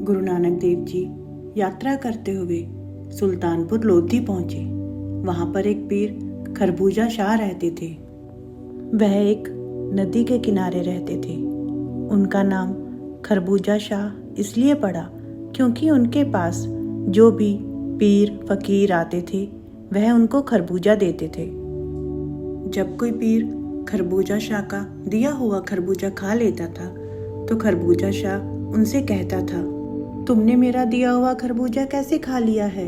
गुरु नानक देव जी यात्रा करते हुए सुल्तानपुर लोधी पहुंचे। वहां पर एक पीर खरबूजा शाह रहते थे। वह एक नदी के किनारे रहते थे। उनका नाम खरबूजा शाह इसलिए पड़ा क्योंकि उनके पास जो भी पीर फकीर आते थे वह उनको खरबूजा देते थे। जब कोई पीर खरबूजा शाह का दिया हुआ खरबूजा खा लेता था तो खरबूजा शाह उनसे कहता था, तुमने मेरा दिया हुआ खरबूजा कैसे खा लिया है?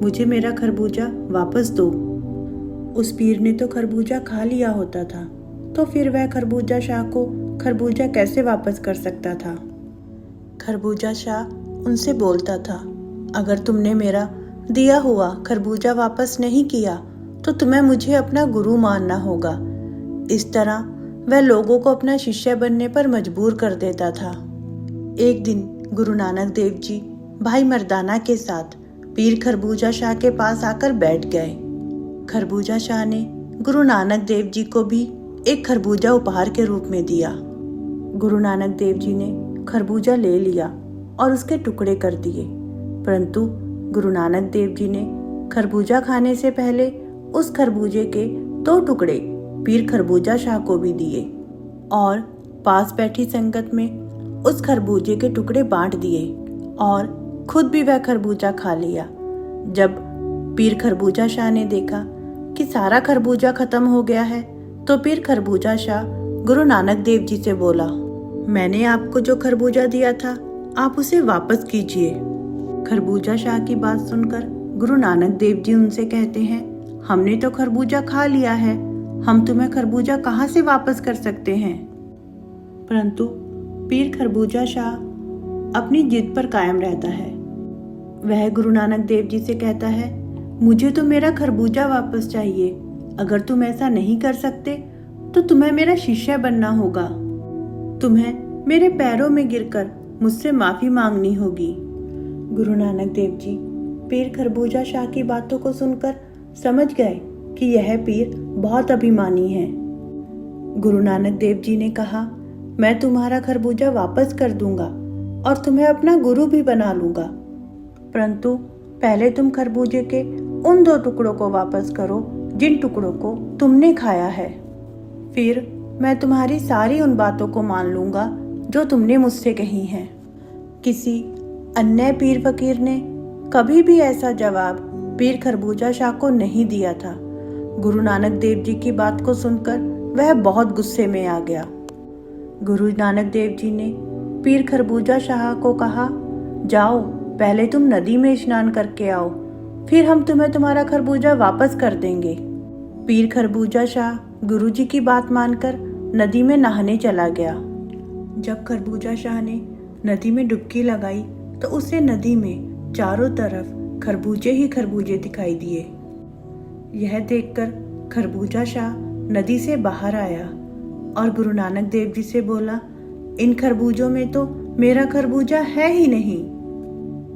मुझे मेरा खरबूजा वापस दो। उस पीर ने तो खरबूजा खा लिया होता था, तो फिर वह खरबूजा शाह को खरबूजा कैसे वापस कर सकता था? खरबूजा शाह उनसे बोलता था, अगर तुमने मेरा दिया हुआ खरबूजा वापस नहीं किया तो तुम्हें मुझे अपना गुरु मानना होगा। इस तरह वह लोगों को अपना शिष्य बनने पर मजबूर कर देता था। एक दिन गुरु नानक देव जी भाई मर्दाना के साथ पीर खरबूजा शाह के पास आकर बैठ गए। खरबूजा शाह ने गुरु नानक देव जी को भी एक खरबूजा उपहार के रूप में दिया। गुरु नानक देव जी ने खरबूजा ले लिया और उसके टुकड़े कर दिए, परंतु गुरु नानक देव जी ने खरबूजा खाने से पहले उस खरबूजे के 2 टुकड़े पीर खरबूजा शाह को भी दिए और पास बैठी संगत में उस खरबूजे के टुकड़े बांट दिए और खुद भी वह खरबूजा खा लिया। जब पीर खरबूजा शाह ने देखा कि सारा खरबूजा खत्म हो गया है तो पीर खरबूजा शाह गुरु नानक देव जी से बोला, मैंने आपको जो खरबूजा दिया था आप उसे वापस कीजिए। खरबूजा शाह की बात सुनकर गुरु नानक देव जी उनसे कहते हैं, हमने तो खरबूजा खा लिया है, हम तुम्हें खरबूजा कहाँ से वापस कर सकते हैं? परंतु पीर खरबूजा शाह अपनी जिद पर कायम रहता है। वह गुरु नानक देव जी से कहता है, मुझे तो मेरा खरबूजा वापस चाहिए। अगर तुम ऐसा नहीं कर सकते तो तुम्हें मेरा शिष्य बनना होगा। तुम्हें मेरे पैरों में गिरकर मुझसे माफी मांगनी होगी। गुरु नानक देव जी पीर खरबूजा शाह की बातों को सुनकर समझ गए कि यह पीर बहुत अभिमानी है। गुरु नानक देव जी ने कहा, मैं तुम्हारा खरबूजा वापस कर दूंगा और तुम्हें अपना गुरु भी बना लूंगा, परंतु पहले तुम खरबूजे के उन 2 टुकड़ों को वापस करो जिन टुकड़ों को तुमने खाया है। फिर मैं तुम्हारी सारी उन बातों को मान लूंगा जो तुमने मुझसे कही हैं। किसी अन्य पीर फकीर ने कभी भी ऐसा जवाब पीर खरबूजा शाह को नहीं दिया था। गुरु नानक देव जी की बात को सुनकर वह बहुत गुस्से में आ गया। गुरु नानक देव जी ने पीर खरबूजा शाह को कहा, जाओ पहले तुम नदी में स्नान करके आओ, फिर हम तुम्हें तुम्हारा खरबूजा वापस कर देंगे। पीर खरबूजा शाह गुरु जी की बात मानकर नदी में नहाने चला गया। जब खरबूजा शाह ने नदी में डुबकी लगाई तो उसे नदी में चारों तरफ खरबूजे ही खरबूजे दिखाई दिए। यह देखकर खरबूजा शाह नदी से बाहर आया और गुरु नानक देव जी से बोला, इन खरबूजों में तो मेरा खरबूजा है ही नहीं।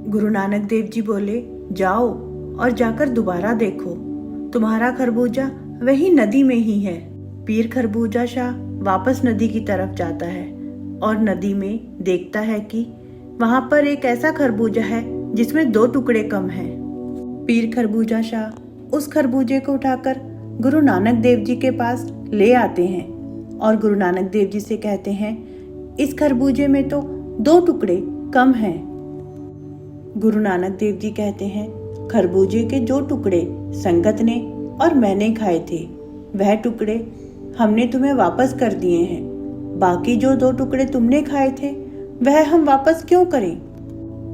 गुरु नानक देव जी बोले, जाओ और जाकर दोबारा देखो, तुम्हारा खरबूजा वही नदी में ही है। पीर खरबूजा शाह वापस नदी की तरफ जाता है और नदी में देखता है कि वहां पर एक ऐसा खरबूजा है जिसमें 2 टुकड़े कम हैं। पीर खरबूजा शाह उस खरबूजे को उठाकर गुरु नानक देव जी के पास ले आते हैं और गुरु नानक देव जी से कहते हैं, इस खरबूजे में तो 2 टुकड़े कम हैं। गुरु नानक देव जी कहते हैं, खरबूजे के जो टुकड़े संगत ने और मैंने खाए थे वह टुकड़े हमने तुम्हें वापस कर दिए हैं। बाकी जो 2 टुकड़े तुमने खाए थे वह हम वापस क्यों करें?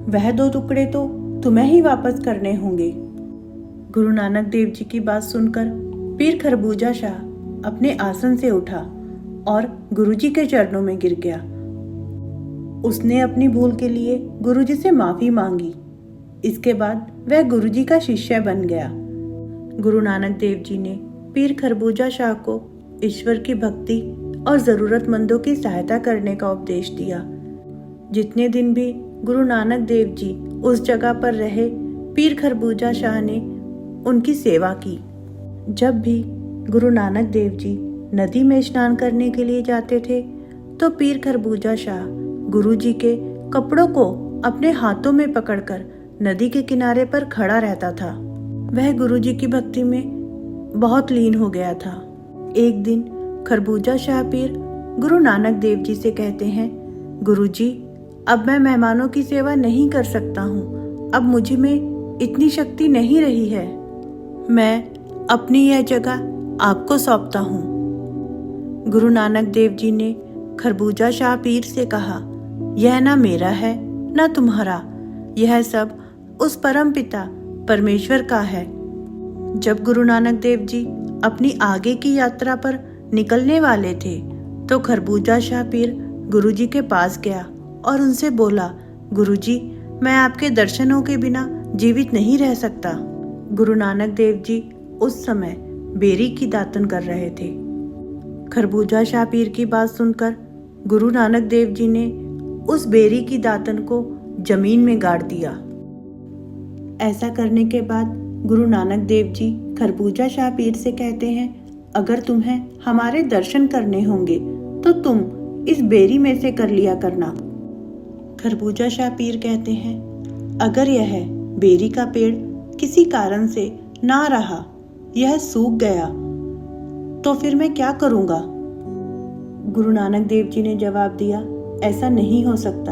वह 2 टुकड़े तो तुम्हें ही वापस करने होंगे। गुरु नानक देव जी की बात सुनकर पीर खरबूजा शाह अपने आसन से उठा और गुरु जी के चरणों में गिर गया। उसने अपनी भूल के लिए गुरु जी से माफी मांगी। इसके बाद वह गुरु जी का शिष्य बन गया। गुरु नानक देव जी ने पीर खरबूजा शाह को ईश्वर की भक्ति और जरूरतमंदों की सहायता करने का उपदेश दिया। जितने दिन भी गुरु नानक देव जी उस जगह पर रहे, पीर खरबूजा शाह ने उनकी सेवा की। जब भी गुरु नानक देव जी नदी में स्नान करने के लिए जाते थे तो पीर खरबूजा शाह गुरु जी के कपड़ों को अपने हाथों में पकड़कर नदी के किनारे पर खड़ा रहता था। वह गुरुजी की भक्ति में बहुत लीन हो गया था। एक दिन खरबूजा शाह पीर गुरु नानक देव जी से कहते हैं, गुरुजी, अब मैं मेहमानों की सेवा नहीं कर सकता हूँ। अब मुझ में इतनी शक्ति नहीं रही है। मैं अपनी यह जगह आपको सौंपता हूँ। गुरु नानक देव जी ने खरबूजा शाह पीर से कहा, यह ना मेरा है ना तुम्हारा, यह सब उस परम पिता परमेश्वर का है। जब गुरु नानक देव जी अपनी आगे की यात्रा पर निकलने वाले थे तो खरबूजा शाह पीर गुरुजी के पास गया और उनसे बोला, गुरुजी, मैं आपके दर्शनों के बिना जीवित नहीं रह सकता। गुरु नानक देव जी उस समय बेरी की दातन कर रहे थे। खरबूजा शाह पीर की बात सुनकर गुरु नानक देव जी ने उस बेरी की दातन को जमीन में गाड़ दिया। ऐसा करने के बाद गुरु नानक देव जी खरबूजा शाह पीर से कहते हैं, अगर तुम्हें हमारे दर्शन करने होंगे तो तुम इस बेरी में से कर लिया करना। खरबूजा शाह पीर कहते हैं, अगर यह बेरी का पेड़ किसी कारण से ना रहा, यह सूख गया, तो फिर मैं क्या करूंगा? गुरु नानक देव जी ने जवाब दिया, ऐसा नहीं हो सकता।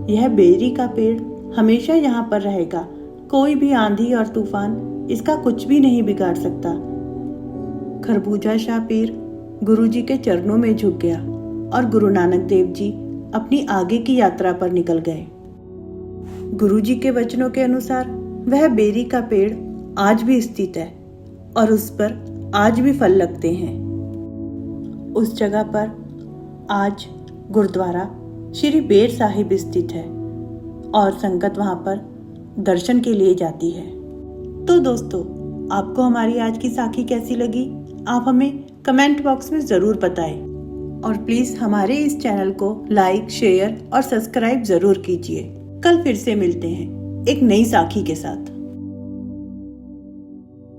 यह बेरी का पेड़ हमेशा यहाँ पर रहेगा। कोई भी आंधी और तूफान इसका कुछ भी नहीं बिगाड़ सकता। खरबूजा शाह पीर गुरुजी के चरणों में झुक गया और गुरु नानक देव जी अपनी आगे की यात्रा पर निकल गए। गुरुजी के वचनों के अनुसार वह बेरी का पेड़ आज भी स्थित है और उस पर आज भी फल लगते हैं। उस जगह पर आज गुरुद्वारा श्री बेर साहिब स्थित है और संगत वहां पर दर्शन के लिए जाती है। तो दोस्तों, आपको हमारी आज की साखी कैसी लगी? आप हमें कमेंट बॉक्स में ज़रूर बताएं और प्लीज़ हमारे इस चैनल को लाइक, शेयर और सब्सक्राइब ज़रूर कीजिए। कल फिर से मिलते हैं एक नई साखी के साथ।